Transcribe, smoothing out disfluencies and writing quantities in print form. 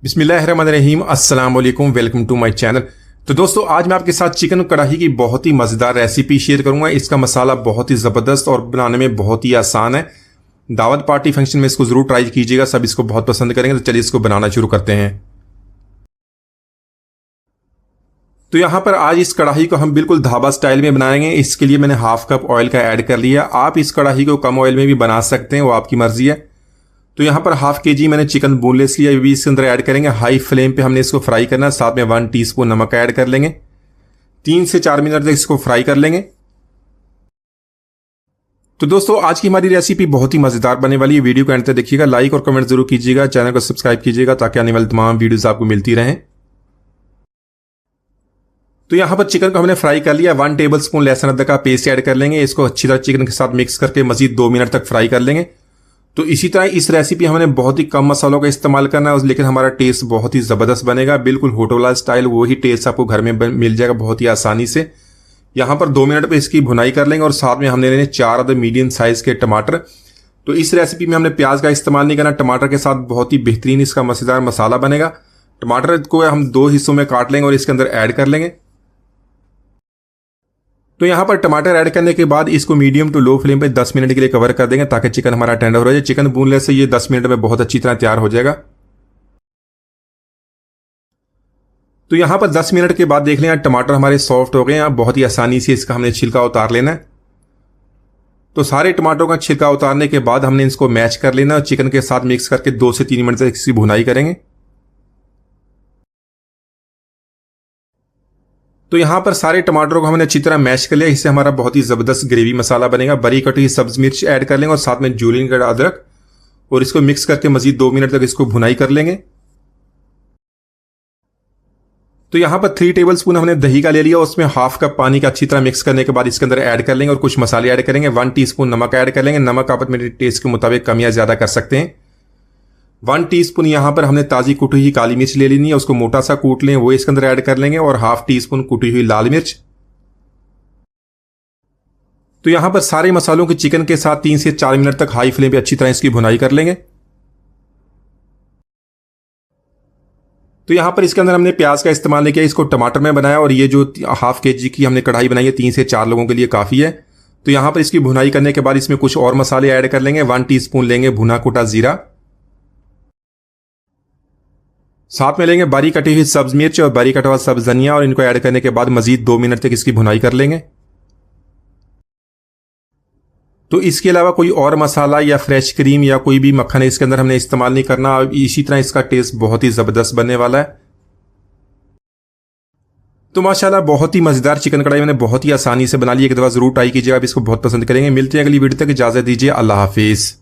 बिस्मिल्लाहिर्रहमानिर्रहीम, अस्सलाम वालेकुम, वेलकम टू माय चैनल। तो दोस्तों, आज मैं आपके साथ चिकन कढ़ाई की बहुत ही मज़ेदार रेसिपी शेयर करूंगा। इसका मसाला बहुत ही ज़बरदस्त और बनाने में बहुत ही आसान है। दावत पार्टी फंक्शन में इसको ज़रूर ट्राई कीजिएगा, सब इसको बहुत पसंद करेंगे। तो चलिए इसको बनाना शुरू करते हैं। तो यहाँ पर आज इस कढ़ाई को हम बिल्कुल ढाबा स्टाइल में बनाएंगे। इसके लिए मैंने हाफ कप ऑयल का ऐड कर लिया। आप इस कढ़ाई को कम ऑयल में भी बना सकते हैं, वो आपकी मर्जी है। तो यहाँ पर हाफ केजी मैंने चिकन बोनलेस लिया, ये भी इसके अंदर ऐड करेंगे। हाई फ्लेम पे हमने इसको फ्राई करना है। साथ में 1 टीस्पून नमक ऐड कर लेंगे। 3 से 4 मिनट तक इसको फ्राई कर लेंगे। तो दोस्तों, आज की हमारी रेसिपी बहुत ही मजेदार बनने वाली है। वीडियो को एंड तक देखिएगा, लाइक और कमेंट जरूर कीजिएगा, चैनल को सब्सक्राइब कीजिएगा ताकि आने वाली तमाम वीडियोस आपको मिलती रहें। तो यहाँ पर चिकन को हमने फ्राई कर लिया। 1 टेबल स्पून लहसुन अदरक का पेस्ट ऐड कर लेंगे। इसको अच्छी तरह चिकन के साथ मिक्स करके मजीद 2 मिनट तक फ्राई कर लेंगे। तो इसी तरह इस रेसिपी हमने बहुत ही कम मसालों का इस्तेमाल करना है, लेकिन हमारा टेस्ट बहुत ही ज़बरदस्त बनेगा। बिल्कुल होटल वाला स्टाइल, वही टेस्ट आपको घर में मिल जाएगा बहुत ही आसानी से। यहाँ पर 2 मिनट पे इसकी भुनाई कर लेंगे और साथ में हमने लेने 4 अदर मीडियम साइज के टमाटर। तो इस रेसिपी में हमने प्याज का इस्तेमाल नहीं करना। टमाटर के साथ बहुत ही बेहतरीन इसका मज़ेदार मसाला बनेगा। टमाटर को हम 2 हिस्सों में काट लेंगे और इसके अंदर ऐड कर लेंगे। तो यहाँ पर टमाटर ऐड करने के बाद इसको मीडियम टू लो फ्लेम पे 10 मिनट के लिए कवर कर देंगे ताकि चिकन हमारा टेंडर हो जाए। चिकन बोनलेस से ये 10 मिनट में बहुत अच्छी तरह तैयार हो जाएगा। तो यहाँ पर 10 मिनट के बाद देख लें, टमाटर हमारे सॉफ्ट हो गए हैं। बहुत ही आसानी से इसका हमने छिलका उतार लेना है। तो सारे टमाटरों का छिलका उतारने के बाद हमने इसको मैश कर लेना और चिकन के साथ मिक्स करके 2 से 3 मिनट तक इसकी भुनाई करेंगे। तो यहाँ पर सारे टमाटरों को हमने अच्छी तरह मैश कर लिया। इससे हमारा बहुत ही ज़बरदस्त ग्रेवी मसाला बनेगा। बरी कटी सब्ज मिर्च ऐड कर लेंगे और साथ में जूलियन कटा अदरक, और इसको मिक्स करके मजीद 2 मिनट तक इसको भुनाई कर लेंगे। तो यहाँ पर 3 टेबल स्पून हमने दही का ले लिया। उसमें हाफ कप पानी का अच्छी तरह मिक्स करने के बाद इसके अंदर ऐड कर लेंगे और कुछ मसाले ऐड करेंगे। 1 टीस्पून नमक ऐड कर लेंगे। नमक आप अपने टेस्ट के मुताबिक कम या ज़्यादा कर सकते हैं। 1 टीस्पून यहाँ पर हमने ताज़ी कुटी हुई काली मिर्च ले लेनी है, उसको मोटा सा कूट लें, वो इसके अंदर ऐड कर लेंगे। और हाफ टीस्पून कुटी हुई लाल मिर्च। तो यहाँ पर सारे मसालों के चिकन के साथ 3 से 4 मिनट तक हाई फ्लेम पे अच्छी तरह इसकी भुनाई कर लेंगे। तो यहाँ पर इसके अंदर हमने प्याज का इस्तेमाल नहीं किया, इसको टमाटर में बनाया। और ये जो हाफ केजी की हमने कढ़ाई बनाई है, 3 से 4 लोगों के लिए काफ़ी है। तो यहाँ पर इसकी भुनाई करने के बाद इसमें कुछ और मसाले ऐड कर लेंगे। 1 टीस्पून लेंगे भुना कुटा जीरा। साथ में लेंगे बारीक कटी हुई सब्ज मिर्च और बारीक कटा हुआ सब्ज धनिया, और इनको ऐड करने के बाद मजीद 2 मिनट तक इसकी भुनाई कर लेंगे। तो इसके अलावा कोई और मसाला या फ्रेश क्रीम या कोई भी मक्खन इसके अंदर हमने इस्तेमाल नहीं करना। इसी तरह इसका टेस्ट बहुत ही ज़बरदस्त बनने वाला है। तो माशाल्लाह बहुत ही मज़ेदार चिकन कढ़ाई मैंने बहुत ही आसानी से बना ली। एक दफ़ा ज़रूर ट्राई कीजिएगा, आप इसको बहुत पसंद करेंगे। मिलते हैं अगली वीडियो तक, इजाज़त दीजिए, अल्लाह हाफिज़।